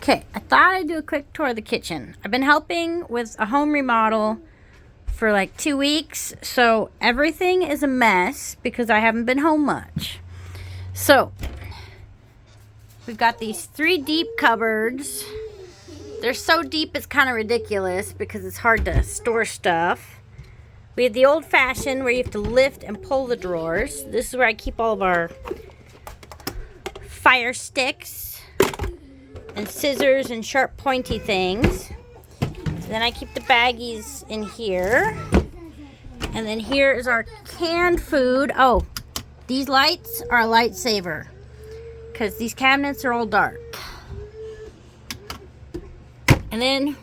Okay, I thought I'd do a quick tour of the kitchen. I've been helping with a home remodel for like 2 weeks, so everything is a mess because I haven't been home much. So, we've got these 3 deep cupboards. They're so deep it's kind of ridiculous because it's hard to store stuff. We have the old-fashioned where you have to lift and pull the drawers. This is where I keep all of our fire sticks and scissors and sharp pointy things. Then I keep the baggies in here. And then here is our canned food. Oh, these lights are a lightsaver because these cabinets are all dark. And then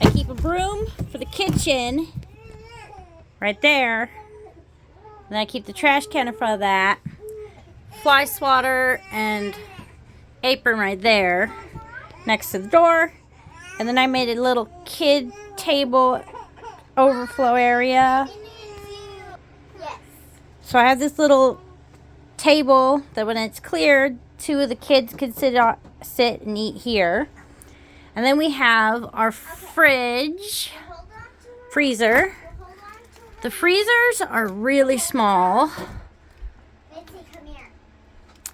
I keep a broom for the kitchen right there. And I keep the trash can in front of that. Fly swatter and apron right there next to the door. And then I made a little kid table overflow area. So I have this little table that when it's cleared, 2 of the kids can sit and eat here. And then we have our freezer. The freezers are really small.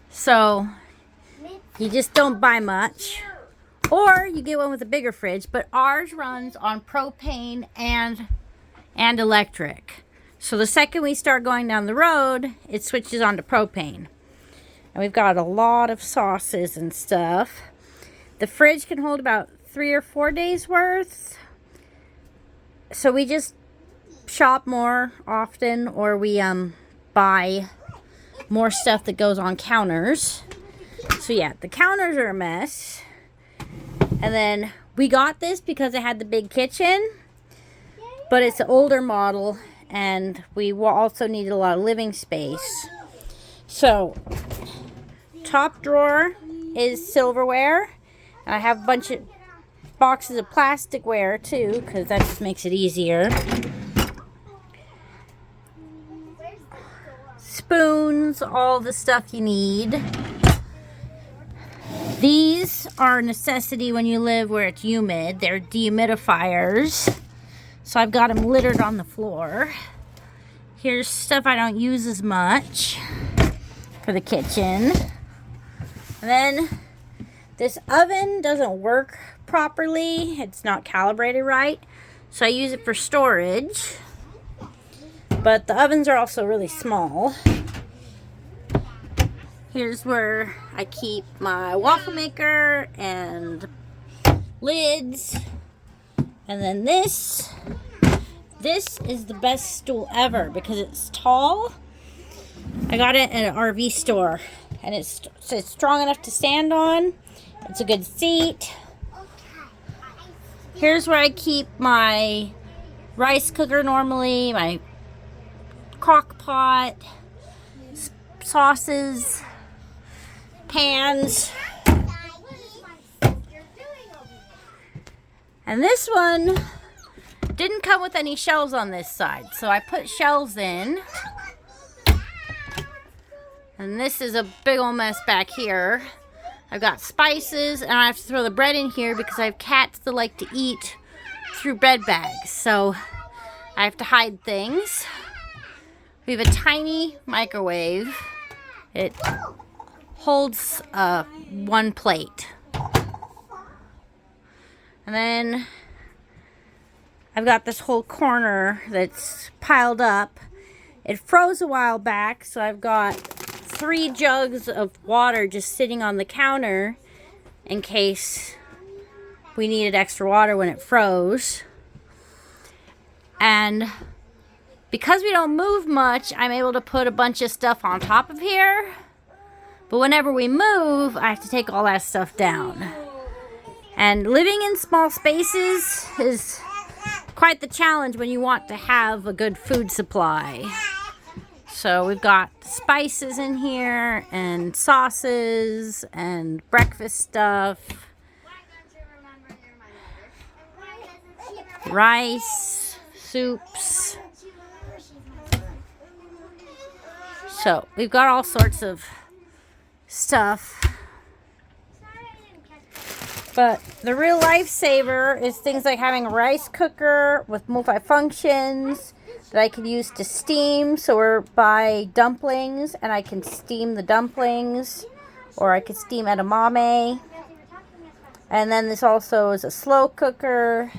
So you just don't buy much. Or you get one with a bigger fridge, but ours runs on propane and electric. So the second we start going down the road, it switches on to propane. And we've got a lot of sauces and stuff. The fridge can hold about 3 or 4 days worth. So we just shop more often, or we buy more stuff that goes on counters. So yeah, the counters are a mess. And then we got this because it had the big kitchen, but it's an older model and we also needed a lot of living space. So top drawer is silverware, and I have a bunch of boxes of plasticware too because that just makes it easier. Spoons, all the stuff you need. These are a necessity when you live where it's humid. They're dehumidifiers. So I've got them littered on the floor. Here's stuff I don't use as much for the kitchen. And then this oven doesn't work properly. It's not calibrated right. So I use it for storage. But the ovens are also really small. Here's where I keep my waffle maker and lids. And then this is the best stool ever because it's tall. I got it at an RV store and it's strong enough to stand on. It's a good seat. Here's where I keep my rice cooker normally, my crock pot, sauces, pans. And this one didn't come with any shelves on this side, so I put shelves in. And this is a big old mess back here. I've got spices, and I have to throw the bread in here because I have cats that like to eat through bread bags, so I have to hide things. We have a tiny microwave. It holds 1 plate. And then I've got this whole corner that's piled up. It froze a while back, so I've got 3 jugs of water just sitting on the counter in case we needed extra water when it froze. And because we don't move much, I'm able to put a bunch of stuff on top of here. But whenever we move, I have to take all that stuff down. And living in small spaces is quite the challenge when you want to have a good food supply. So we've got spices in here and sauces and breakfast stuff. Rice, soups. So we've got all sorts of stuff. But the real lifesaver is things like having a rice cooker with multi-functions that I could use to steam. So we're by dumplings, and I can steam the dumplings, or I could steam edamame. And then this also is a slow cooker.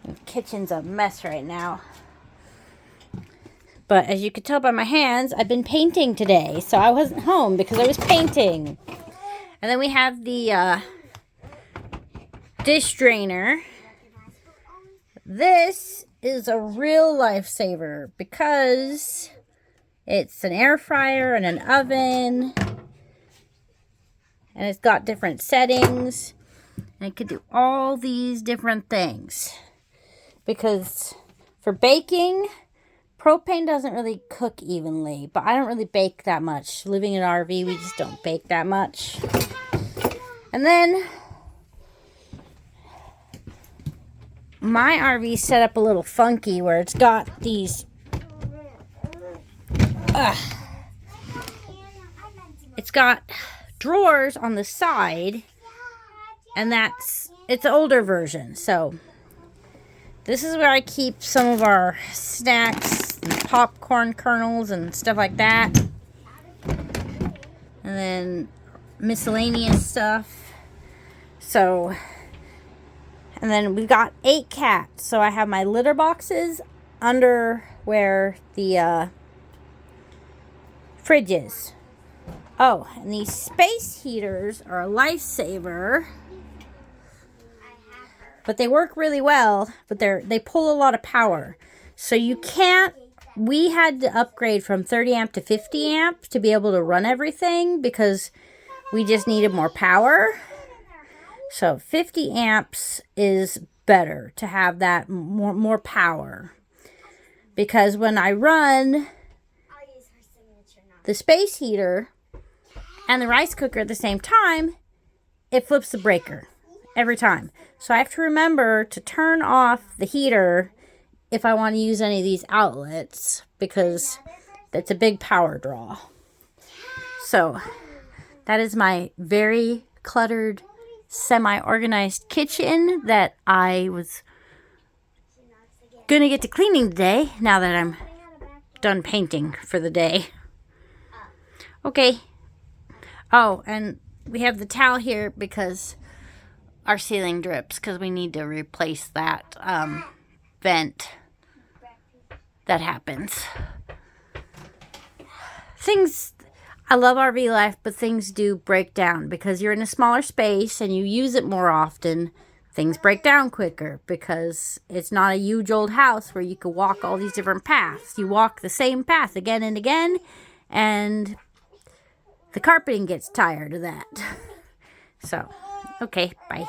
The kitchen's a mess right now. But as you can tell by my hands, I've been painting today. So I wasn't home because I was painting. And then we have the dish drainer. This is a real lifesaver because it's an air fryer and an oven. And it's got different settings. And it can do all these different things. Because for baking, propane doesn't really cook evenly, but I don't really bake that much. Living in an RV, we just don't bake that much. And then my RV set up a little funky where it's got these it's got drawers on the side, and it's an older version. So this is where I keep some of our snacks and popcorn kernels and stuff like that. And then miscellaneous stuff. So, and then we've got 8 cats. So I have my litter boxes under where the fridge is. Oh, and these space heaters are a lifesaver. But they work really well, but they pull a lot of power. So you can't, we had to upgrade from 30 amp to 50 amp to be able to run everything because we just needed more power. So 50 amps is better to have that more power. Because when I run the space heater and the rice cooker at the same time, it flips the breaker every time. So I have to remember to turn off the heater if I want to use any of these outlets because it's a big power draw. So that is my very cluttered, semi-organized kitchen that I was going to get to cleaning today now that I'm done painting for the day. Okay. Oh, and we have the towel here because our ceiling drips because we need to replace that vent that happens. I love RV life, but things do break down because you're in a smaller space and you use it more often. Things break down quicker because it's not a huge old house where you could walk all these different paths. You walk the same path again and again, and the carpeting gets tired of that. So, okay, bye.